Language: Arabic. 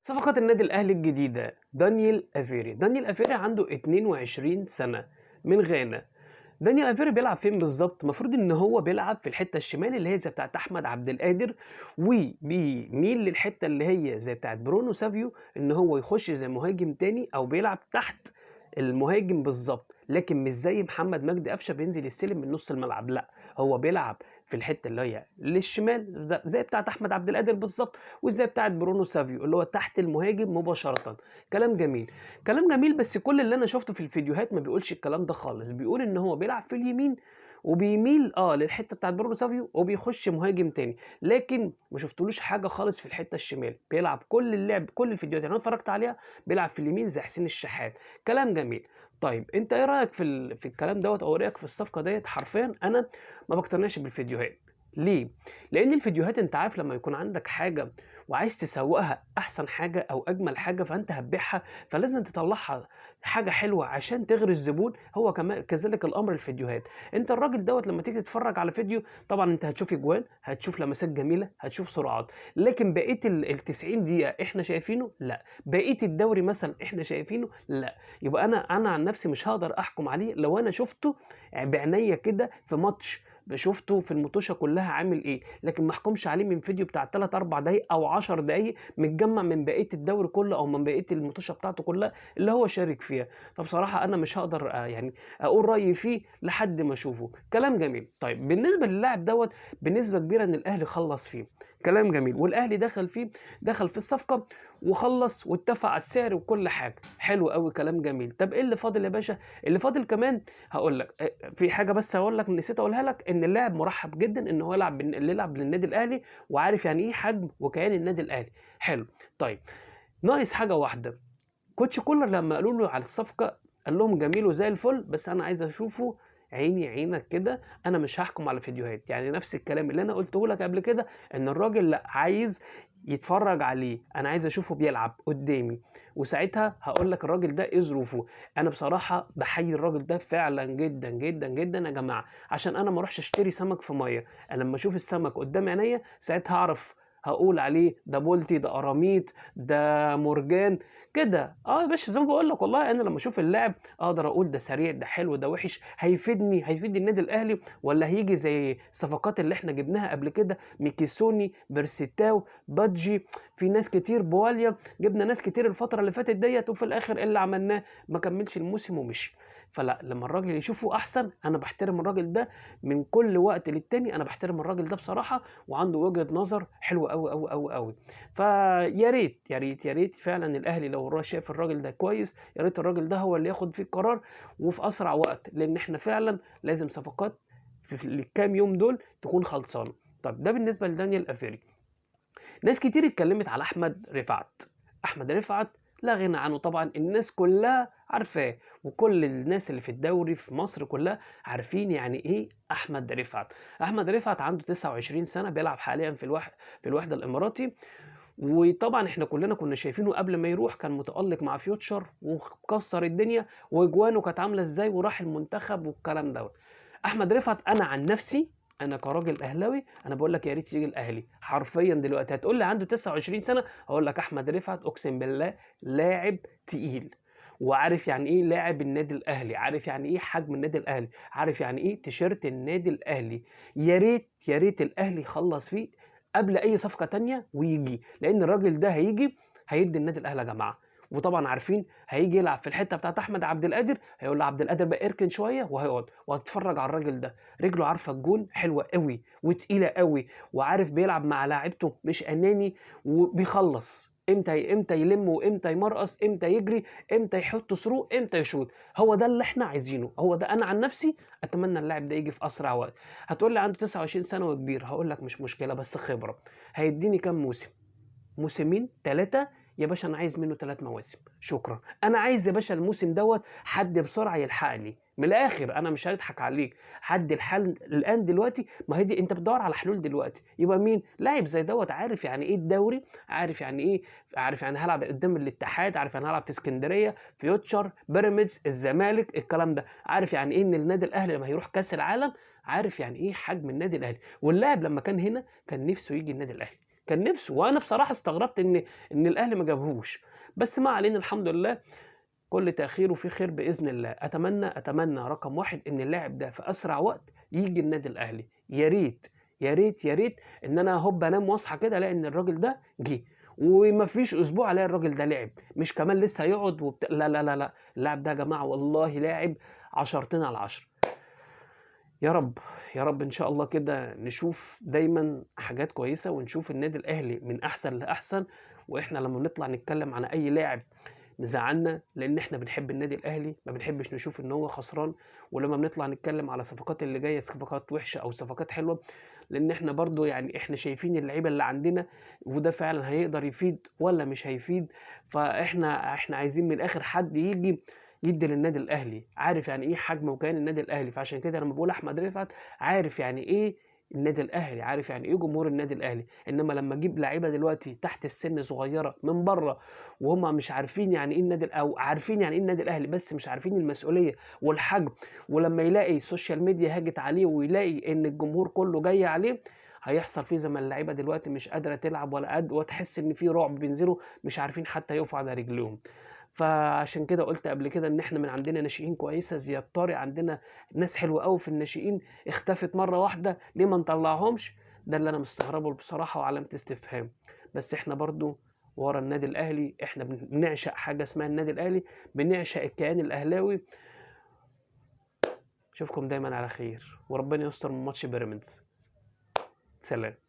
صفقات النادي الأهلي الجديدة دانيال أفيري. دانيال أفيري عنده 22 سنة من غانا. دانيال أفيري بيلعب فين بالضبط؟ المفروض إن هو بيلعب في الحتة الشمال اللي هي زي بتاعة أحمد عبد القادر، وبيميل للحتة اللي هي زي بتاعة برونو سافيو، إن هو يخش زي مهاجم تاني أو بيلعب تحت المهاجم بالضبط، لكن مش زي محمد مجدي قفشة بينزل يستلم من نص الملعب، لأ، هو بيلعب في الحتة اللي هي للشمال زي بتاعة أحمد عبد القادر بالضبط، وزي بتاعة برونو سافيو اللي هو تحت المهاجم مباشرةً. كلام جميل. كلام جميل، بس كل اللي أنا شُفته في الفيديوهات ما بيقولش الكلام ده خالص، بيقول إن هو بيلعب في اليمين وبيميل للحتّة بتاعة برونو سافيو وبيخش مهاجم تاني، لكن ما شُفتلوش حاجة خالص في الحتّة الشمال، بيلعب كل اللعب كل الفيديوهات اللي أنا اتفرّجت عليها بيلعب في اليمين زي حسين الشحات. كلام جميل. طيب أنت إيه رأيك في الكلام دوّة أو إيه رأيك في الصفقة ديّة؟ حرفيًا أنا ما باقتنعش بالفيديوهات. ليه؟ لإن الفيديوهات أنت عارف لمّا يكون عندك حاجة وعايز تسوّقها أحسن حاجة أو أجمل حاجة، فأنت هتبيعها، فلازمًا تطلّعها حاجة حلوة عشان تغري الزبون. هو كذلك الأمر الفيديوهات. أنت الراجل دوّة لمّا تيجي تتفرّج على فيديو، طبعًا أنت هتشوف أجوان، هتشوف لمسات جميلة، هتشوف سرعات، لكن بقية ال90 دقيقة إحنا شايفينه؟ لأ. بقية الدوري مثلًا إحنا شايفينه؟ لأ. يبقى أنا عن نفسي مش هاقدر أحكم عليه لو أنا شُفته بعينيّا كده في ماتش، شُفته في المُطوشة كلّها عامل إيه، لكن ما احكمش عليه من فيديو بتاع 3، 4 دقايق أو 10 دقايق متجمّع من بقية الدوري كلّه أو من بقية المُطوشة بتاعته كلّها اللي هو شارك فيها. فبصراحة أنا مش هاقدر يعني أقول رأيي فيه لحد ما أشوفه. كلام جميل. طيب بالنسبة للاعب دوّة بنسبة كبيرة إن الأهلي خلّص فيه. كلام جميل، والأهلي دخل في الصفقة وخلّص واتفق على السعر وكل حاجة. حلو أوي، كلام جميل. طب إيه اللي فاضل يا باشا؟ اللي فاضل كمان هاقول لك، في حاجة بس هاقول لك نسيت أقولها لك، إن اللاعب مُرحّب جدًا إن هو يلعب للنادي الأهلي، وعارف يعني إيه حجم وكيان النادي الأهلي. حلو. طيب ناقص حاجة واحدة. كوتش كولر لمّا قالوا له على الصفقة قال لهم جميل وزي الفل، بس أنا عايز أشوفه عيني عينك كده، أنا مش هاحكم على فيديوهات. يعني نفس الكلام اللي أنا قُلته لك قبل كده، إن الراجل لأ، عايز يتفرّج عليه، أنا عايز أشوفه بيلعب قدّامي، وساعتها هاقول لك الراجل ده إيه ظروفه. أنا بصراحة باحيي الراجل ده فعلًا جدًا، جدًا، جدًا يا جماعة، عشان أنا ما أروحش أشتري سمك في مَيّة. أنا لمّا أشوف السمك قدّام عينيّا ساعتها هاعرف، هاقول عليه ده بولتي، ده قراميط، ده مرجان، كده. يا باشا زي ما باقول لك والله أنا لمّا أشوف اللاعب أقدر أقول ده سريع، ده حلو، ده وِحِش، هيفيد النادي الأهلي والّا هييجي زي الصفقات اللي إحنا جبناها قبل كده، ميكيسوني، بيرسيتاو، بادجي، في ناس كتير، بواليا، جبنا ناس كتير الفترة اللي فاتت ديّة وفي الآخر إيه اللي عملناه؟ ما كمّلش الموسم ومشي. فلأ، لمّا الراجل يشوفه أحسن أنا باحترم الراجل ده. من كل وقت للتاني أنا باحترم الراجل ده بصراحة، وعنده وجهة نظر حلوة أوي، أوي، أوي، أوي. فيا ريت، يا ريت، يا ريت فعلًا الأهلي لو شايف الراجل ده كويس، يا ريت الراجل ده هو اللي ياخد فيه القرار وفي أسرع وقت، لإن إحنا فعلًا لازم صفقات في الكام يوم دول تكون خلصانة. طب ده بالنسبة لدانيال أفيري. ناس كتير اتكلمت على أحمد رفعت. أحمد رفعت لا غنى عنه طبعًا، الناس كلها عارفاه، وكل الناس اللي في الدوري في مصر كلها عارفين يعني إيه أحمد رفعت. أحمد رفعت عنده 29 سنة، بيلعب حاليًا في الوحدة الإماراتي. وطبعًا إحنا كلّنا كنا شايفينه قبل ما يروح كان متألق مع فيوتشر ومكسّر الدنيا، وأجوانه كانت عاملة إزاي وراح المنتخب والكلام دوّة. أحمد رفعت أنا عن نفسي، أنا كراجل أهلاوي، أنا باقول لك يا ريت ييجي الأهلي، حرفيًا دلوقتي هتقول لي عنده 29 سنة، هاقول لك أحمد رفعت أقسم بالله لاعب تقيل، وعارف يعني إيه لاعب النادي الأهلي، عارف يعني إيه حجم النادي الأهلي، عارف يعني إيه تيشيرت النادي الأهلي. يا ريت، يا ريت الأهلي يخلّص فيه قبل أي صفقة تانية وييجي، لإن الراجل ده هييجي هيدّي النادي الأهلي يا جماعة. وطبعًا عارفين هييجي يلعب في الحتّة بتاعة أحمد عبد القادر، هيقول لعبد القادر بقى اركن شوية وهيقعد، وهتتفرّج على الراجل ده. رجله عارفة الجون حلوة أوي وتقيلة أوي، وعارف بيلعب مع لاعيبته مش أناني، وبيخلّص. إمتى يلِم وإمتى يمرقص، إمتى يجري، إمتى يحط ثرو، إمتى يشوط. هو ده اللي إحنا عايزينه، هو ده. أنا عن نفسي أتمنى اللاعب ده ييجي في أسرع وقت. هتقول لي عنده 29 سنة وكبير، هاقول لك مش مشكلة بس خبرة. هيدّيني كام موسم؟ موسمين، 3. يا باشا أنا عايز منّه 3 مواسم، شكرًا. أنا عايز يا باشا الموسم دوّة حد بسرعة يلحقني. من الآخر أنا مش هاضحك عليك، حد الآن دلوقتي، ما هي دي أنت بتدوّر على حلول دلوقتي، يبقى مين؟ لاعب زي دوّة عارف يعني إيه الدوري، عارف يعني إيه، عارف يعني هالعب قدّام الاتحاد، عارف يعني هالعب في إسكندرية، فيوتشر، بيراميدز، الزمالك، الكلام ده. عارف يعني إيه إن النادي الأهلي لمّا هيروح كأس العالم، عارف يعني إيه حجم النادي الأهلي. واللاعب لمّا كان هنا كان نِفْسه ييجي النادي الأهلي. كان نِفْسه، وأنا بصراحة استغربت إن الأهلي ما جابهوش، بس ما علينا الحمد لله، كل تأخير وفيه خير بإذن الله. أتمنى رقم 1 إن اللاعب ده في أسرع وقت ييجي النادي الأهلي، يا ريت، يا ريت، يا ريت إن أنا هوب أنام وأصحى كده ألاقي إن الراجل ده جِه، وما فيش أسبوع ألاقي الراجل ده لعب، مش كمان لسه هيقعد لا، لا، لا، لأ، اللاعب ده يا جماعة والله لاعب عشرتين على العشرة. يا رب، يا رب إن شاء الله كده نشوف دايمًا حاجات كويسة، ونشوف النادي الأهلي من أحسن لأحسن، وإحنا لمّا بنطلع نتكلم عن أي لاعب مزعّلنا، لإن إحنا بنحب النادي الأهلي، ما بنحبش نشوف إن هو خسران، ولمّا بنطلع نتكلم على الصفقات اللي جاية صفقات وحشة أو صفقات حلوة، لإن إحنا برضه يعني إحنا شايفين اللعيبة اللي عندنا، وده فعلًا هيقدر يفيد والّا مش هيفيد، فإحنا عايزين من الآخر حد ييجي يدّي للنادي الأهلي، عارف يعني إيه حجم وكيان النادي الأهلي، فعشان كده لمّا باقول أحمد رفعت عارف يعني إيه النادي الأهلي، عارف يعني إيه جمهور النادي الأهلي، إنّما لمّا أجيب لعيبة دلوقتي تحت السن صغيّرة من برّه وهُم مش عارفين يعني إيه أو عارفين يعني إيه النادي الأهلي بس مش عارفين المسؤولية والحجم، ولمّا يلاقي السوشيال ميديا هاجت عليه ويلاقي إن الجمهور كلّه جاي عليه، هيحصل فيه زي ما اللعيبة دلوقتي مش قادرة تلعب وتحس إن في رعب بينزلوا مش عارفين حتى يقفوا على رجليهم. فعشان كده قُلت قبل كده إن إحنا من عندنا ناشئين كويسة، زياد طارق عندنا ناس حلوة أوي في الناشئين اختفت مرّة واحدة، ليه ما نطلّعهمش؟ ده اللي أنا مستغربه بصراحة وعلامة استفهام. بس إحنا برضه ورا النادي الأهلي، إحنا بنعشق حاجة اسمها النادي الأهلي، بنعشق الكيان الأهلاوي. أشوفكم دايمًا على خير، وربنا يستر من ماتش بيراميدز. سلام.